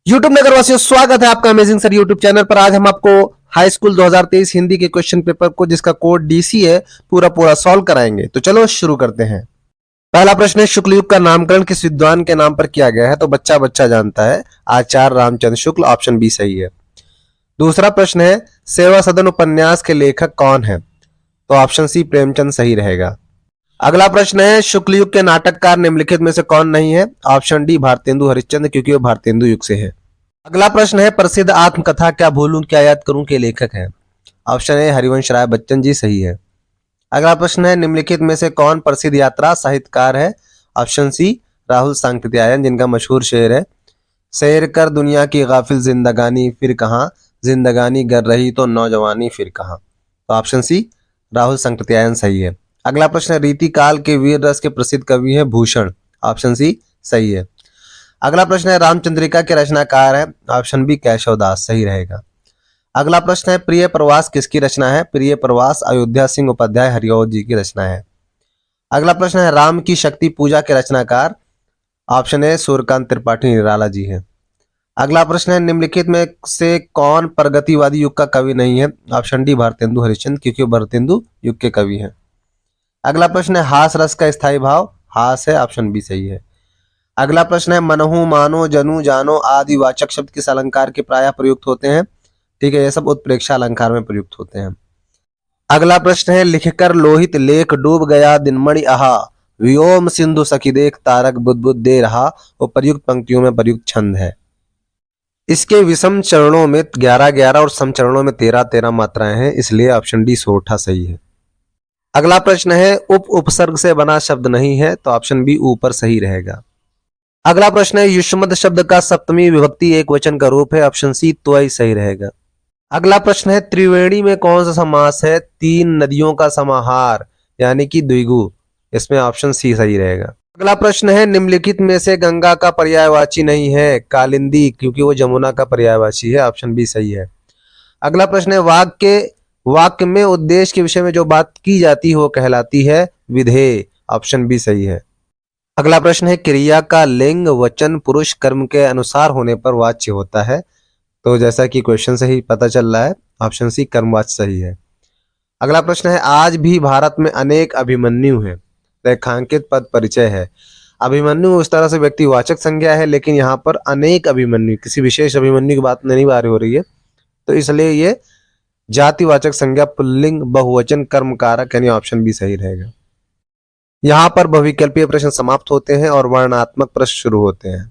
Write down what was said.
YouTube नगर वासियों, स्वागत है आपका अमेजिंग सर यूट्यूब चैनल पर। आज हम आपको हाई स्कूल 2023 हिंदी के क्वेश्चन पेपर को, जिसका कोड डीसी है, पूरा सॉल्व कराएंगे। तो चलो शुरू करते हैं। पहला प्रश्न है, शुक्ल युग का नामकरण किस विद्वान के नाम पर किया गया है? तो बच्चा बच्चा जानता है, आचार्य रामचंद्र शुक्ल। ऑप्शन बी सही है। दूसरा प्रश्न है, सेवा सदन उपन्यास के लेखक कौन है? तो ऑप्शन सी प्रेमचंद सही रहेगा। अगला प्रश्न है, शुक्ल युग के नाटककार निम्नलिखित में से कौन नहीं है? ऑप्शन डी भारतेंदु हरिश्चंद्र, क्योंकि वो भारतेंदु युग से है। अगला प्रश्न है, प्रसिद्ध आत्मकथा क्या भूलूं क्या याद करूं के लेखक हैं? ऑप्शन ए हरिवंश राय बच्चन जी सही है। अगला प्रश्न है, निम्नलिखित में से कौन प्रसिद्ध यात्रा साहित्यकार है? ऑप्शन सी राहुल सांकृत्यायन, जिनका मशहूर शेर है, सैर कर दुनिया की गाफिल जिंदगानी फिर कहां, जिंदगानी गर रही तो नौजवानी फिर कहां। तो ऑप्शन सी राहुल सांकृत्यायन सही है। अगला प्रश्न है, रीति काल के वीर रस के प्रसिद्ध कवि है भूषण। ऑप्शन सी सही है। अगला प्रश्न है, रामचंद्रिका के रचनाकार है? ऑप्शन बी केशव दास सही रहेगा। अगला प्रश्न है, प्रिय प्रवास किसकी रचना है? प्रिय प्रवास अयोध्या सिंह उपाध्याय हरिऔध जी की रचना है। अगला प्रश्न है, राम की शक्ति पूजा के रचनाकार? ऑप्शन ए सूर्यकांत त्रिपाठी निराला जी है। अगला प्रश्न है, निम्नलिखित में से कौन प्रगतिवादी युग का कवि नहीं है? ऑप्शन डी भारतेंदु हरिश्चंद्र, क्योंकि वो भारतेंदु युग के कवि हैं। अगला प्रश्न है, हास रस का स्थायी भाव हास है। ऑप्शन बी सही है। अगला प्रश्न है, मनहु मानो जनु जानो आदि वाचक शब्द किस अलंकार के प्रायः प्रयुक्त होते हैं? ठीक है, ये सब उत्प्रेक्षा अलंकार में प्रयुक्त होते हैं। अगला प्रश्न है, लिखकर लोहित लेख डूब गया दिनमणि आहा, व्योम सिंधु सखी देख तारक बुदबुद दे रहा। वो प्रयुक्त पंक्तियों में प्रयुक्त छंद है। इसके विषम चरणों में 11-11 और सम चरणों में 13-13 मात्राएं हैं, इसलिए ऑप्शन डी सोरठा सही है। अगला प्रश्न है, उपसर्ग से बना शब्द नहीं है? तो ऑप्शन बी ऊपर सही रहेगा। अगला प्रश्न है, युष्मद शब्द का सप्तमी विभक्ति एक वचन का रूप है? ऑप्शन सी त्वई सही रहेगा। अगला प्रश्न है, त्रिवेणी में कौन सा समास है? तीन नदियों का समाहार, यानी कि द्विगु। इसमें ऑप्शन सी सही रहेगा। अगला प्रश्न है, निम्नलिखित में से गंगा का पर्यायवाची नहीं है? कालिंदी, क्योंकि वो जमुना का पर्यायवाची है। ऑप्शन बी सही है। अगला प्रश्न है, वाक्य में उद्देश्य के विषय में जो बात की जाती है वो कहलाती है विधेय। ऑप्शन बी सही है। अगला प्रश्न है, क्रिया का लिंग वचन पुरुष कर्म के अनुसार होने पर वाच्य होता है? तो जैसा कि क्वेश्चन से ही पता चल रहा है, ऑप्शन सी कर्मवाच्य सही है। अगला प्रश्न है, आज भी भारत में अनेक अभिमन्यु हैं, रेखांकित पद परिचय है। अभिमन्यु उस तरह से व्यक्तिवाचक संज्ञा है, लेकिन यहाँ पर अनेक अभिमन्यु, किसी विशेष अभिमन्यु की बात नहीं बात हो रही है, तो इसलिए ये जातिवाचक संज्ञा पुल्लिंग बहुवचन कर्म कारक, यानी ऑप्शन बी सही रहेगा। यहाँ पर बहुविकल्पीय प्रश्न समाप्त होते हैं और वर्णात्मक प्रश्न शुरू होते हैं।